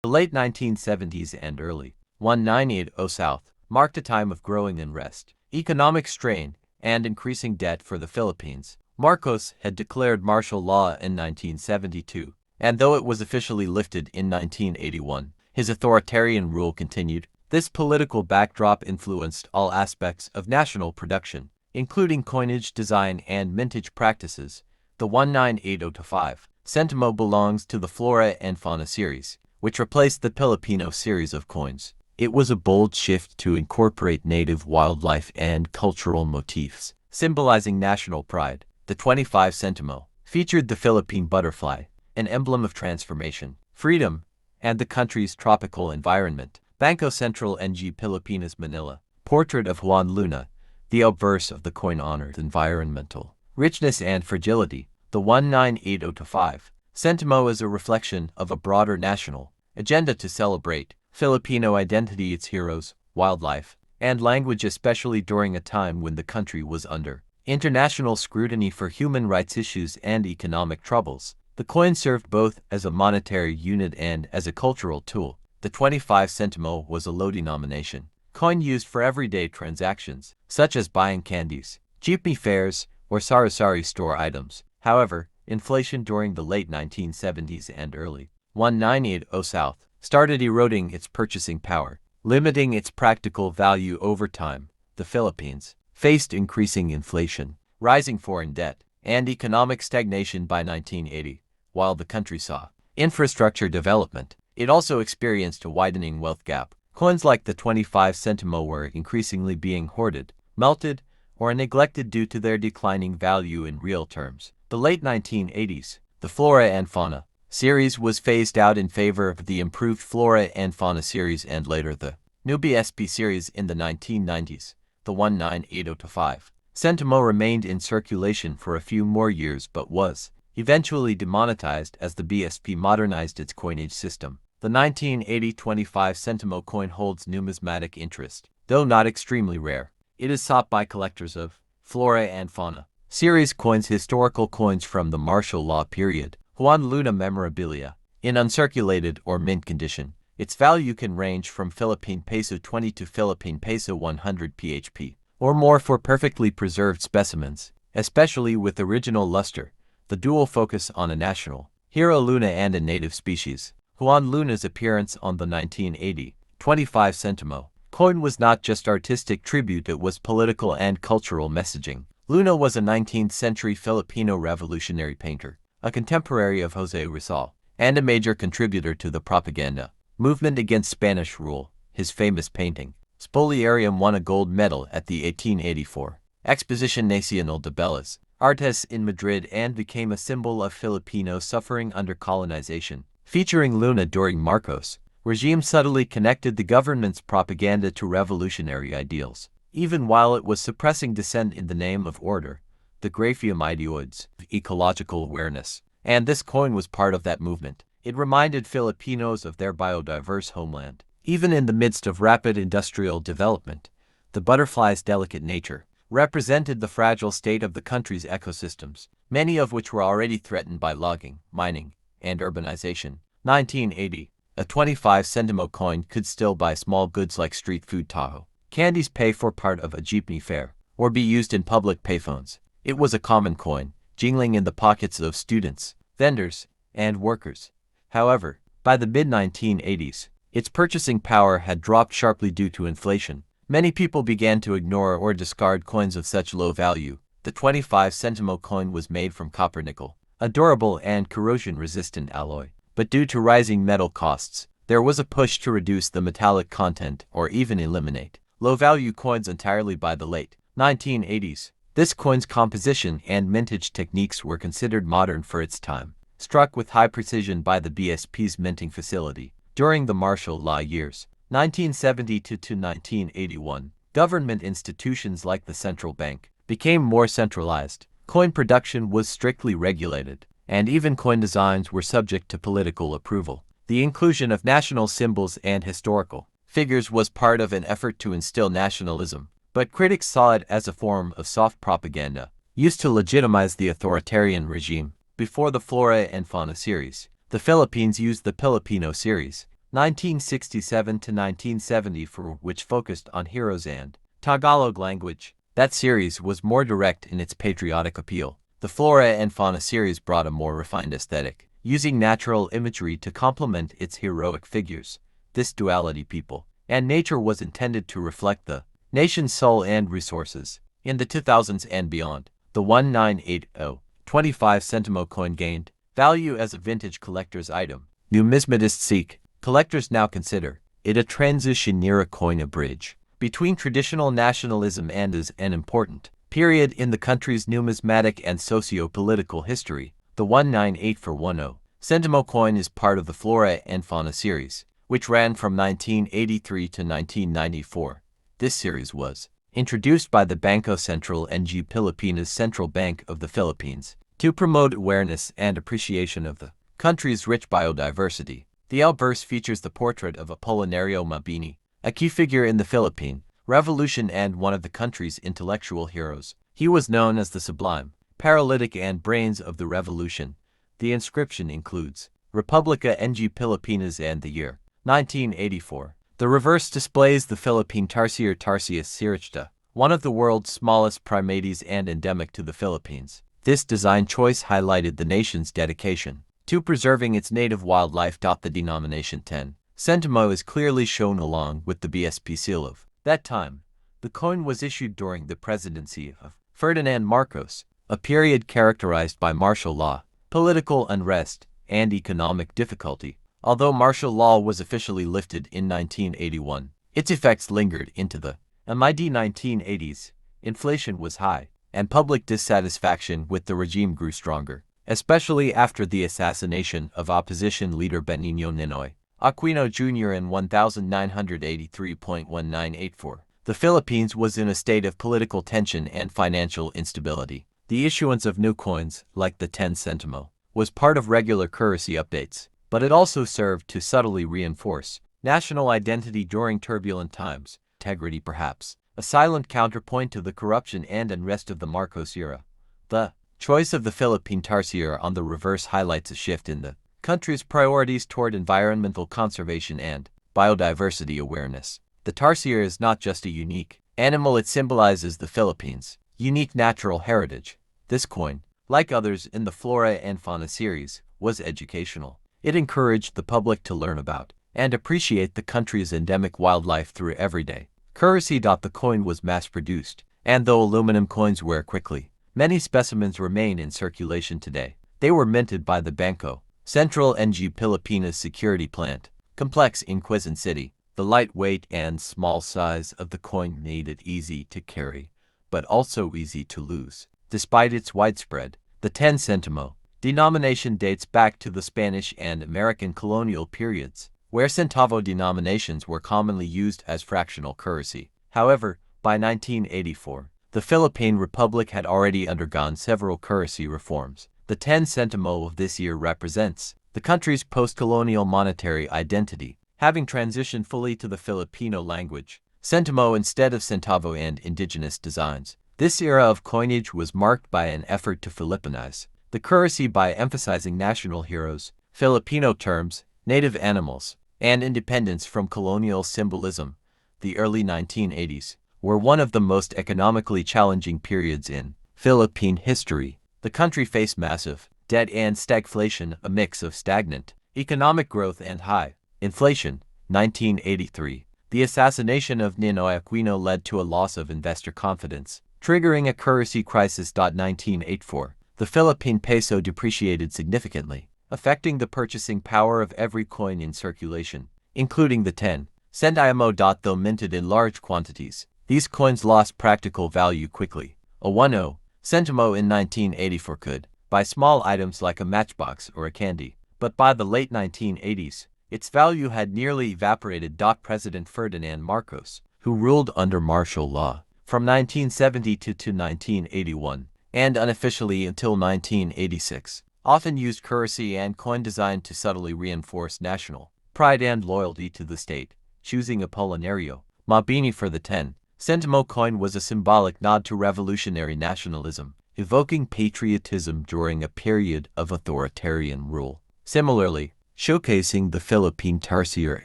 The late 1970s and early 1980 South marked a time of growing unrest, economic strain, and increasing debt for the Philippines. Marcos had declared martial law in 1972, and though it was officially lifted in 1981, his authoritarian rule continued. This political backdrop influenced all aspects of national production, including coinage design and mintage practices. The 1980-5 Sentimo belongs to the Flora and Fauna series, which replaced the Filipino series of coins. It was a bold shift to incorporate native wildlife and cultural motifs, symbolizing national pride. The 25 Sentimo featured the Philippine butterfly, an emblem of transformation, freedom, and the country's tropical environment. Bangko Sentral NG Pilipinas Manila, portrait of Juan Luna. The obverse of the coin honored environmental richness and fragility. The 1980-5 Sentimo is a reflection of a broader national agenda to celebrate Filipino identity, its heroes, wildlife, and language, especially during a time when the country was under international scrutiny for human rights issues and economic troubles. The coin served both as a monetary unit and as a cultural tool. The 25 Sentimo was a low denomination coin used for everyday transactions, such as buying candies, jeepney fares, or sari-sari store items. However, inflation during the late 1970s and early 1980 South started eroding its purchasing power, limiting its practical value over time. The Philippines faced increasing inflation, rising foreign debt, and economic stagnation by 1980. While the country saw infrastructure development, it also experienced a widening wealth gap. Coins like the 25 Sentimo were increasingly being hoarded, melted, or neglected due to their declining value in real terms. The late 1980s, the Flora and Fauna series was phased out in favor of the improved Flora and Fauna series and later the new BSP series in the 1990s. The 1980-5 Sentimo remained in circulation for a few more years but was eventually demonetized as the BSP modernized its coinage system. The 1980 25 Sentimo coin holds numismatic interest, though not extremely rare. It is sought by collectors of Flora and Fauna series coins, historical coins from the martial law period, Juan Luna memorabilia, in uncirculated or mint condition. Its value can range from Philippine Peso 20 to Philippine Peso 100 PHP, or more for perfectly preserved specimens, especially with original luster. The dual focus on a national hero Luna and a native species. Juan Luna's appearance on the 1980 25 Sentimo coin was not just artistic tribute, it was political and cultural messaging. Luna was a 19th century Filipino revolutionary painter, a contemporary of José Rizal, and a major contributor to the propaganda movement against Spanish rule. His famous painting, Spoliarium, won a gold medal at the 1884 Exposición Nacional de Bellas Artes in Madrid and became a symbol of Filipino suffering under colonization. Featuring Luna during Marcos' regime, subtly connected the government's propaganda to revolutionary ideals, even while it was suppressing dissent in the name of order, the graphium ideoids, ecological awareness. And this coin was part of that movement. It reminded Filipinos of their biodiverse homeland. Even in the midst of rapid industrial development, the butterfly's delicate nature represented the fragile state of the country's ecosystems, many of which were already threatened by logging, mining, and urbanization. 1980, a 25 Sentimo coin could still buy small goods like street food taho, candies, pay for part of a jeepney fare, or be used in public payphones. It was a common coin, jingling in the pockets of students, vendors, and workers. However, by the mid-1980s, its purchasing power had dropped sharply due to inflation. Many people began to ignore or discard coins of such low value. The 25 Sentimo coin was made from copper nickel, a durable and corrosion-resistant alloy. But due to rising metal costs, there was a push to reduce the metallic content or even eliminate low-value coins entirely. By the late 1980s, this coin's composition and mintage techniques were considered modern for its time, struck with high precision by the BSP's minting facility. During the martial law years, 1972 to 1981, government institutions like the central bank became more centralized. Coin production was strictly regulated, and even coin designs were subject to political approval. The inclusion of national symbols and historical figures was part of an effort to instill nationalism, but critics saw it as a form of soft propaganda, used to legitimize the authoritarian regime. Before the Flora and Fauna series, the Philippines used the Filipino series, 1967 to 1974, which focused on heroes and Tagalog language. That series was more direct in its patriotic appeal. The Flora and Fauna series brought a more refined aesthetic, using natural imagery to complement its heroic figures. This duality, people and nature, was intended to reflect the nation's soul and resources. In the 2000s and beyond, the 1980-25 Sentimo coin gained value as a vintage collector's item. Numismatists seek. Collectors now consider it a transition near a coin, a bridge between traditional nationalism and is an important period in the country's numismatic and socio-political history. The 198-10 Sentimo coin is part of the Flora and Fauna series, which ran from 1983 to 1994. This series was introduced by the Bangko Sentral ng Pilipinas, Central Bank of the Philippines, to promote awareness and appreciation of the country's rich biodiversity. The outburst features the portrait of Apolinario Mabini, a key figure in the Philippine Revolution and one of the country's intellectual heroes. He was known as the sublime, paralytic and brains of the revolution. The inscription includes Republica ng Pilipinas and the year 1984. The reverse displays the Philippine tarsier Tarsius siricta, one of the world's smallest primates and endemic to the Philippines. This design choice highlighted the nation's dedication to preserving its native wildlife. The denomination 10 Sentimo is clearly shown along with the BSP seal of that time. The coin was issued during the presidency of Ferdinand Marcos, a period characterized by martial law, political unrest, and economic difficulty. Although martial law was officially lifted in 1981, its effects lingered into the mid-1980s. Inflation was high, and public dissatisfaction with the regime grew stronger, especially after the assassination of opposition leader Benigno Ninoy Aquino Jr. in 1983.1984. The Philippines was in a state of political tension and financial instability. The issuance of new coins, like the 10 Sentimo, was part of regular currency updates, but it also served to subtly reinforce national identity during turbulent times. Integrity, perhaps a silent counterpoint to the corruption and unrest of the Marcos era. The choice of the Philippine tarsier on the reverse highlights a shift in the country's priorities toward environmental conservation and biodiversity awareness. The tarsier is not just a unique animal, it symbolizes the Philippines' unique natural heritage. This coin, like others in the Flora and Fauna series, was educational. It encouraged the public to learn about and appreciate the country's endemic wildlife through everyday currency. The coin was mass-produced, and though aluminum coins wear quickly, many specimens remain in circulation today. They were minted by the Bangko Sentral ng Pilipinas security plant complex in Quezon City. The lightweight and small size of the coin made it easy to carry, but also easy to lose. Despite its widespread, the 10 Sentimo denomination dates back to the Spanish and American colonial periods, where centavo denominations were commonly used as fractional currency. However, by 1984, the Philippine Republic had already undergone several currency reforms. The 10 Sentimo of this year represents the country's post-colonial monetary identity, having transitioned fully to the Filipino language, Sentimo instead of centavo, and indigenous designs. This era of coinage was marked by an effort to Philippinize the currency by emphasizing national heroes, Filipino terms, native animals, and independence from colonial symbolism. The early 1980s were one of the most economically challenging periods in Philippine history. The country faced massive debt and stagflation, a mix of stagnant economic growth and high inflation. 1983. The assassination of Ninoy Aquino led to a loss of investor confidence, triggering a currency crisis. 1984. The Philippine peso depreciated significantly, affecting the purchasing power of every coin in circulation, including the 10 Sentimo. Though minted in large quantities, these coins lost practical value quickly. A 10 Sentimo in 1984 could buy small items like a matchbox or a candy, but by the late 1980s, its value had nearly evaporated. President Ferdinand Marcos, who ruled under martial law from 1972 to 1981, and unofficially until 1986, often used currency and coin design to subtly reinforce national pride and loyalty to the state. Choosing Apolinario Mabini for the 10 Sentimo coin was a symbolic nod to revolutionary nationalism, evoking patriotism during a period of authoritarian rule. Similarly, showcasing the Philippine tarsier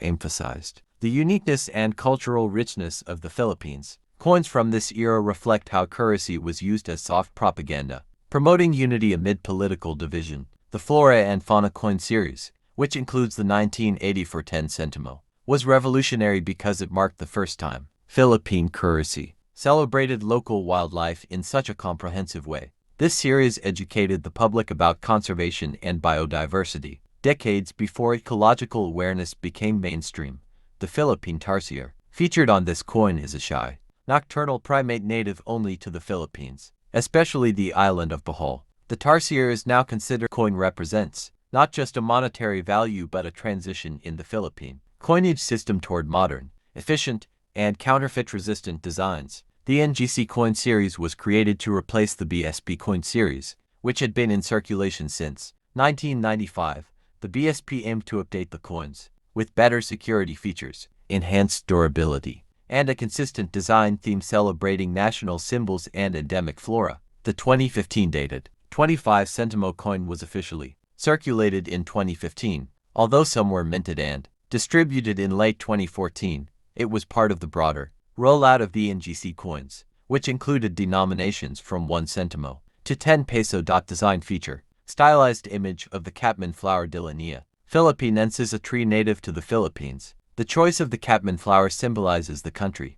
emphasized the uniqueness and cultural richness of the Philippines. Coins from this era reflect how currency was used as soft propaganda, promoting unity amid political division. The Flora and Fauna Coin Series, which includes the 1984 10 Sentimo, was revolutionary because it marked the first time Philippine currency celebrated local wildlife in such a comprehensive way. This series educated the public about conservation and biodiversity, decades before ecological awareness became mainstream. The Philippine tarsier, featured on this coin, is a shy, nocturnal primate native only to the Philippines, especially the island of Bohol. The tarsier is now considered coin represents not just a monetary value but a transition in the Philippine coinage system toward modern, efficient, and counterfeit-resistant designs. The NGC Coin Series was created to replace the BSP Coin Series, which had been in circulation since 1995. The BSP aimed to update the coins with better security features, enhanced durability, and a consistent design theme celebrating national symbols and endemic flora. The 2015 dated 25 Sentimo coin was officially circulated in 2015, although some were minted and distributed in late 2014. It was part of the broader rollout of the NGC coins, which included denominations from 1 Sentimo to 10 peso. Design feature stylized image of the Catman flower de Linea philippinensis, a tree native to the Philippines. The choice of the Catman flower symbolizes the country's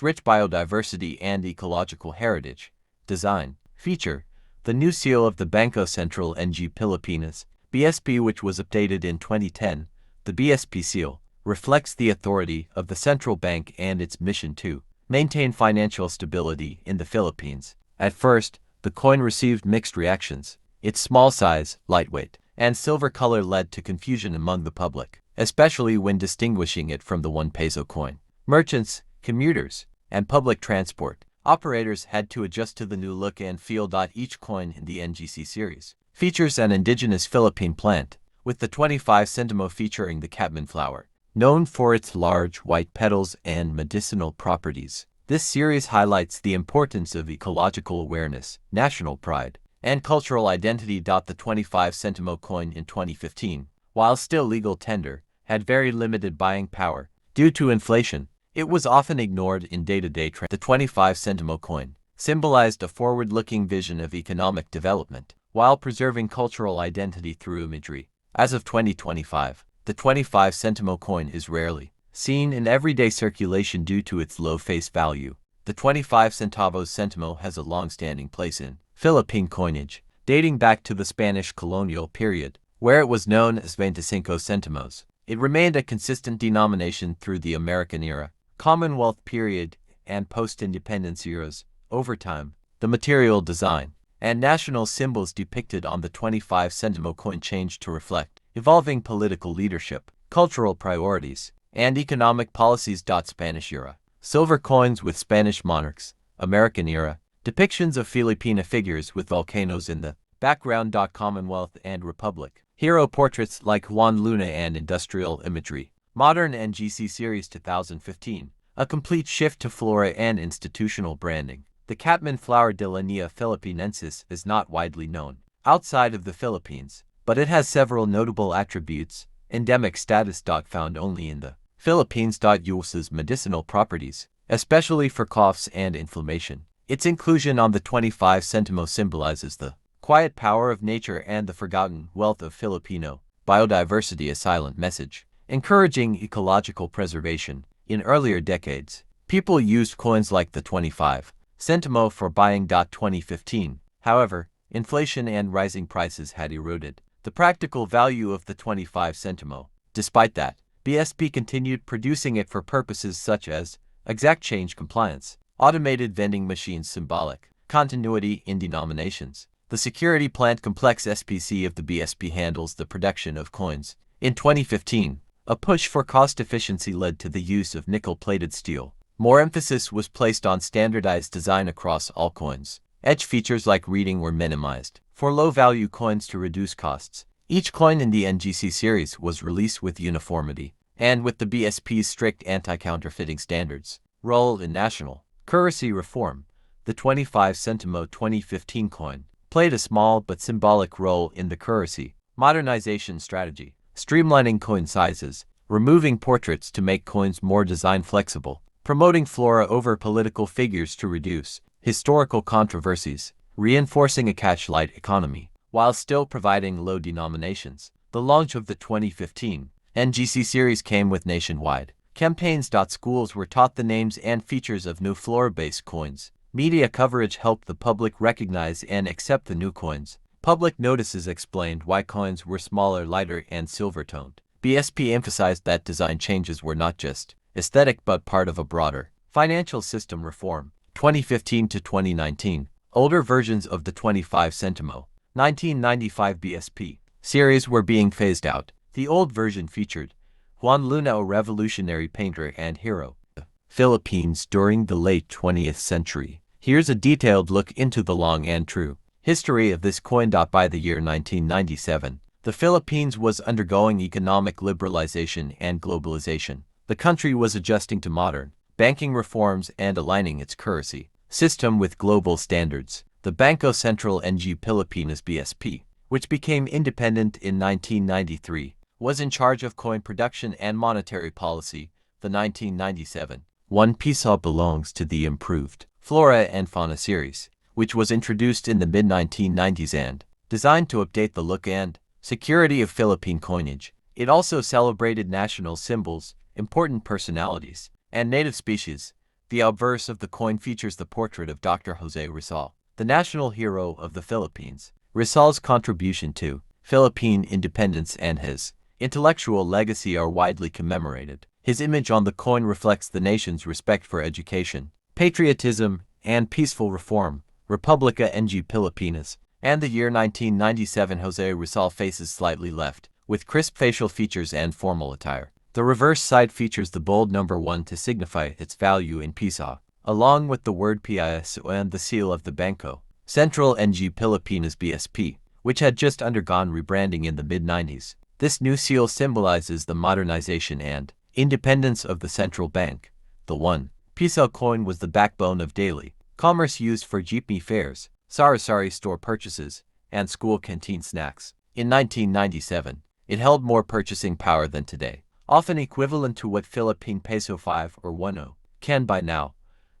rich biodiversity and ecological heritage. Design feature the new seal of the Bangko Sentral ng Pilipinas, BSP, which was updated in 2010. The BSP seal reflects the authority of the central bank and its mission to maintain financial stability in the Philippines. At first, the coin received mixed reactions. Its small size, lightweight, and silver color led to confusion among the public, especially when distinguishing it from the 1 peso coin. Merchants, commuters, and public transport operators had to adjust to the new look and feel. Each coin in the NGC series features an indigenous Philippine plant, with the 25 Sentimo featuring the Catman flower, known for its large white petals and medicinal properties. This series highlights the importance of ecological awareness, national pride, and cultural identity. The 25 Sentimo coin in 2015, while still legal tender, had very limited buying power. Due to inflation, it was often ignored in day-to-day trade. The 25 Sentimo coin symbolized a forward-looking vision of economic development, while preserving cultural identity through imagery. As of 2025, the 25 Sentimo coin is rarely seen in everyday circulation due to its low face value. The 25 centavos Sentimo has a long-standing place in Philippine coinage, dating back to the Spanish colonial period, where it was known as 25 centimos. It remained a consistent denomination through the American era, Commonwealth period, and post-independence eras. Over time, the material design and national symbols depicted on the 25 Sentimo coin changed to reflect evolving political leadership, cultural priorities, and economic policies. Spanish era silver coins with Spanish monarchs. American era depictions of Filipina figures with volcanoes in the background. Commonwealth and Republic hero portraits like Juan Luna and industrial imagery. Modern NGC Series 2015, a complete shift to flora and institutional branding. The Catman flower de Linea philippinensis is not widely known outside of the Philippines, but it has several notable attributes. Endemic status. Found only in the Philippines. Uses medicinal properties, especially for coughs and inflammation. Its inclusion on the 25 Sentimo symbolizes the quiet power of nature and the forgotten wealth of Filipino biodiversity, a silent message encouraging ecological preservation. In earlier decades, people used coins like the 25 Sentimo for buying. 2015, however, inflation and rising prices had eroded the practical value of the 25 Sentimo. Despite that, BSP continued producing it for purposes such as exact change compliance, automated vending machines, symbolic continuity in denominations. The security plant complex SPC of the BSP handles the production of coins. In 2015, a push for cost efficiency led to the use of nickel-plated steel. More emphasis was placed on standardized design across all coins. Edge features like reading were minimized for low-value coins to reduce costs. Each coin in the NGC series was released with uniformity and with the BSP's strict anti-counterfeiting standards. Role in national currency reform. The 25 Sentimo 2015 coin played a small but symbolic role in the currency modernization strategy. streamlining coin sizes, removing portraits to make coins more design flexible, promoting flora over political figures to reduce historical controversies, reinforcing a cash-light economy, while still providing low denominations. The launch of the 2015 NGC series came with nationwide campaigns. Schools were taught the names and features of new flora-based coins. Media coverage helped the public recognize and accept the new coins. Public notices explained why coins were smaller, lighter, and silver-toned. BSP emphasized that design changes were not just aesthetic but part of a broader financial system reform. 2015 to 2019, older versions of the 25 Sentimo 1995 BSP series were being phased out. The old version featured Juan Luna, a revolutionary painter and hero of the Philippines during the late 20th century. Here's a detailed look into the long and true history of this coin. By the year 1997, the Philippines was undergoing economic liberalization and globalization. The country was adjusting to modern banking reforms and aligning its currency system with global standards. The Banco Central ng Pilipinas (BSP), which became independent in 1993, was in charge of coin production and monetary policy. The 1997 1 Piso belongs to the improved Flora and Fauna series, which was introduced in the mid-1990s and designed to update the look and security of Philippine coinage. It also celebrated national symbols, important personalities, and native species. The obverse of the coin features the portrait of Dr. José Rizal, the national hero of the Philippines. Rizal's contribution to Philippine independence and his intellectual legacy are widely commemorated. His image on the coin reflects the nation's respect for education, patriotism, and peaceful reform. Republica ng Pilipinas. And the year 1997, José Rizal faces slightly left, with crisp facial features and formal attire. The reverse side features the bold number 1 to signify its value in Piso, along with the word Piso and the seal of the Banco Central ng Pilipinas (BSP), which had just undergone rebranding in the mid-90s. This new seal symbolizes the modernization and independence of the central bank. The 1 Piso coin was the backbone of daily commerce used for jeepney fares, sari-sari store purchases, and school canteen snacks. In 1997, it held more purchasing power than today, often equivalent to what Philippine peso 5 or 10 can buy now.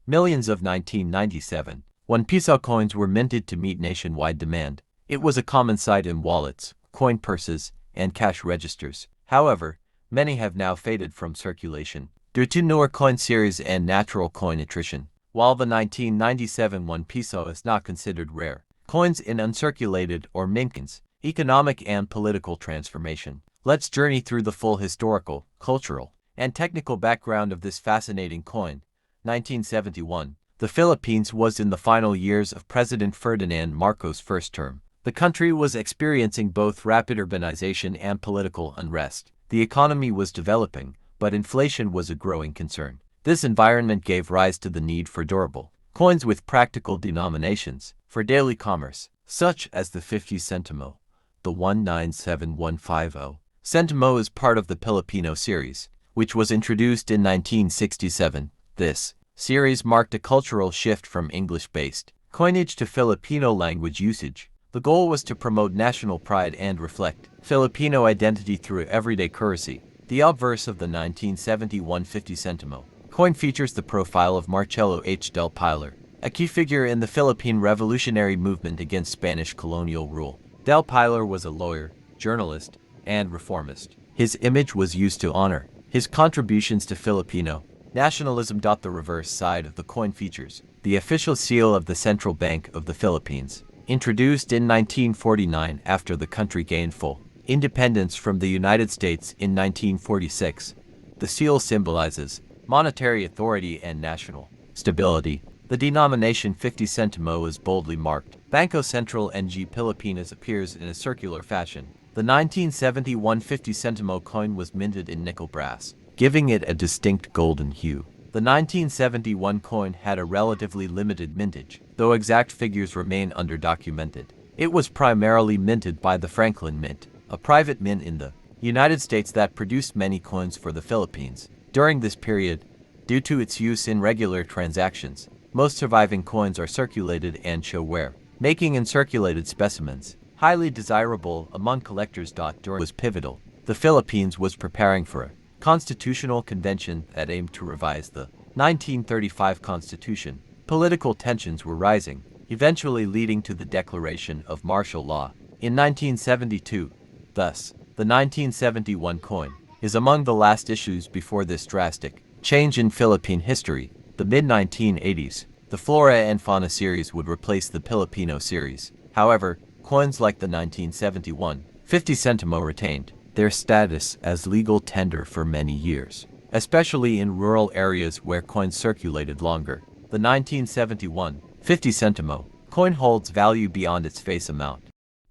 Millions of 1997 1 Piso coins were minted to meet nationwide demand. It was a common sight in wallets, coin purses, and cash registers. However, many have now faded from circulation due to newer coin series and natural coin attrition. While the 1997 1 Piso is not considered rare, coins in uncirculated or mint economic and political transformation. Let's journey through the full historical, cultural, and technical background of this fascinating coin. 1971. The Philippines was in the final years of President Ferdinand Marcos' first term. The country was experiencing both rapid urbanization and political unrest. The economy was developing, but inflation was a growing concern. This environment gave rise to the need for durable coins with practical denominations for daily commerce, such as the 50 Sentimo. The 197150 Sentimo is part of the Filipino series, which was introduced in 1967. This series marked a cultural shift from English-based coinage to Filipino language usage. The goal was to promote national pride and reflect Filipino identity through everyday currency. The obverse of the 1971 50 Sentimo coin features the profile of Marcelo H. del Pilar, a key figure in the Philippine revolutionary movement against Spanish colonial rule. Del Pilar was a lawyer, journalist, and reformist. His image was used to honor his contributions to Filipino nationalism. The reverse side of the coin features the official seal of the Central Bank of the Philippines, introduced in 1949 after the country gained full independence from the United States in 1946. The seal symbolizes monetary authority and national stability. The denomination 50 Sentimo is boldly marked. Banco Central ng Pilipinas appears in a circular fashion. The 1971 50 Sentimo coin was minted in nickel brass, giving it a distinct golden hue. The 1971 coin had a relatively limited mintage, though exact figures remain underdocumented. It was primarily minted by the Franklin Mint, a private mint in the United States that produced many coins for the Philippines. During this period, due to its use in regular transactions, most surviving coins are circulated and show wear, making uncirculated specimens highly desirable among collectors. During was pivotal the Philippines was preparing for a constitutional convention that aimed to revise the 1935 Constitution. Political tensions were rising, eventually leading to the declaration of martial law in 1972. Thus, the 1971 coin is among the last issues before this drastic change in Philippine history. The mid-1980s, the Flora and Fauna series would replace the Filipino series. However, coins like the 1971 50 Sentimo retained their status as legal tender for many years, especially in rural areas where coins circulated longer. The 1971 50 Sentimo coin holds value beyond its face amount.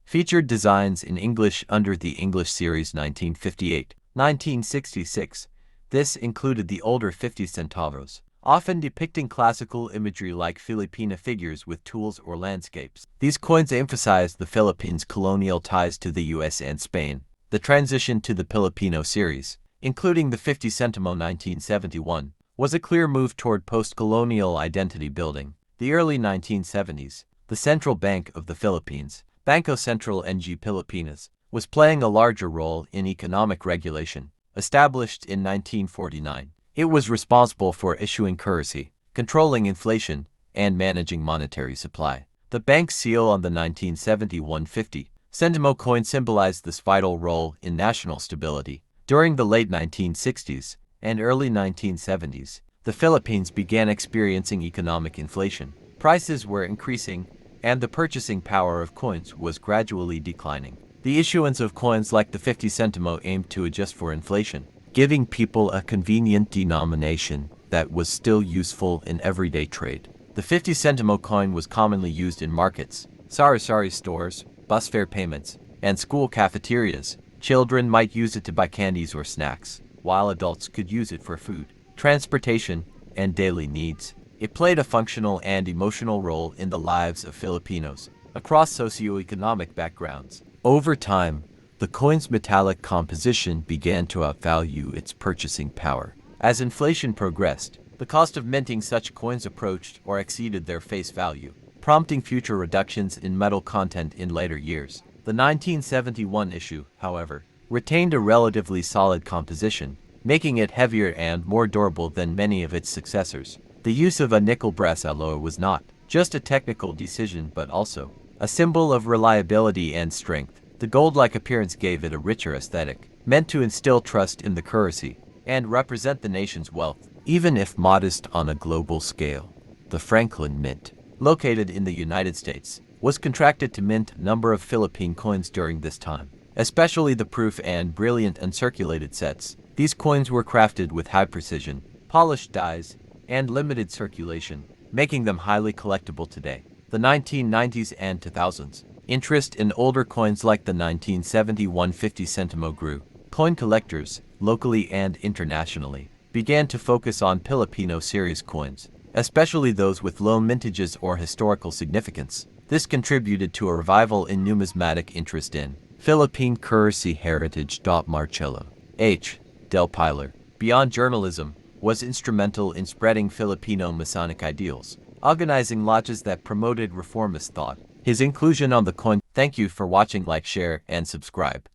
Featured designs in English under the English series 1958-1966. This included the older 50 centavos, often depicting classical imagery like Filipina figures with tools or landscapes. These coins emphasized the Philippines' colonial ties to the US and Spain. The transition to the Filipino series, including the 50 Sentimo 1971, was a clear move toward post-colonial identity building. The early 1970s, the Central Bank of the Philippines, Bangko Sentral ng Pilipinas, was playing a larger role in economic regulation. Established in 1949, it was responsible for issuing currency, controlling inflation, and managing monetary supply. The bank's seal on the 1971 50 Sentimo coin symbolized this vital role in national stability. During the late 1960s and early 1970s, the Philippines began experiencing economic inflation. Prices were increasing, and the purchasing power of coins was gradually declining. The issuance of coins like the 50 Sentimo aimed to adjust for inflation, giving people a convenient denomination that was still useful in everyday trade. The 50 Sentimo coin was commonly used in markets, sari-sari stores, bus fare payments, and school cafeterias. Children might use it to buy candies or snacks, while adults could use it for food, transportation, and daily needs. It played a functional and emotional role in the lives of Filipinos across socioeconomic backgrounds. Over time, the coin's metallic composition began to outvalue its purchasing power. As inflation progressed, the cost of minting such coins approached or exceeded their face value, prompting future reductions in metal content in later years. The 1971 issue, however, retained a relatively solid composition, making it heavier and more durable than many of its successors. The use of a nickel brass alloy was not just a technical decision but also a symbol of reliability and strength. The gold-like appearance gave it a richer aesthetic, meant to instill trust in the currency and represent the nation's wealth, even if modest on a global scale. The Franklin Mint, located in the United States, was contracted to mint a number of Philippine coins during this time, especially the proof and brilliant uncirculated sets. These coins were crafted with high precision, polished dies, and limited circulation, making them highly collectible today. The 1990s and 2000s, interest in older coins like the 1971 50 Sentimo grew. Coin collectors, locally and internationally, began to focus on Filipino series coins, especially those with low mintages or historical significance. This contributed to a revival in numismatic interest in Philippine currency heritage. Marcelo H. del Pilar, beyond journalism, was instrumental in spreading Filipino Masonic ideals, organizing lodges that promoted reformist thought. His inclusion on the coin. Thank you for watching. Like, share, and subscribe.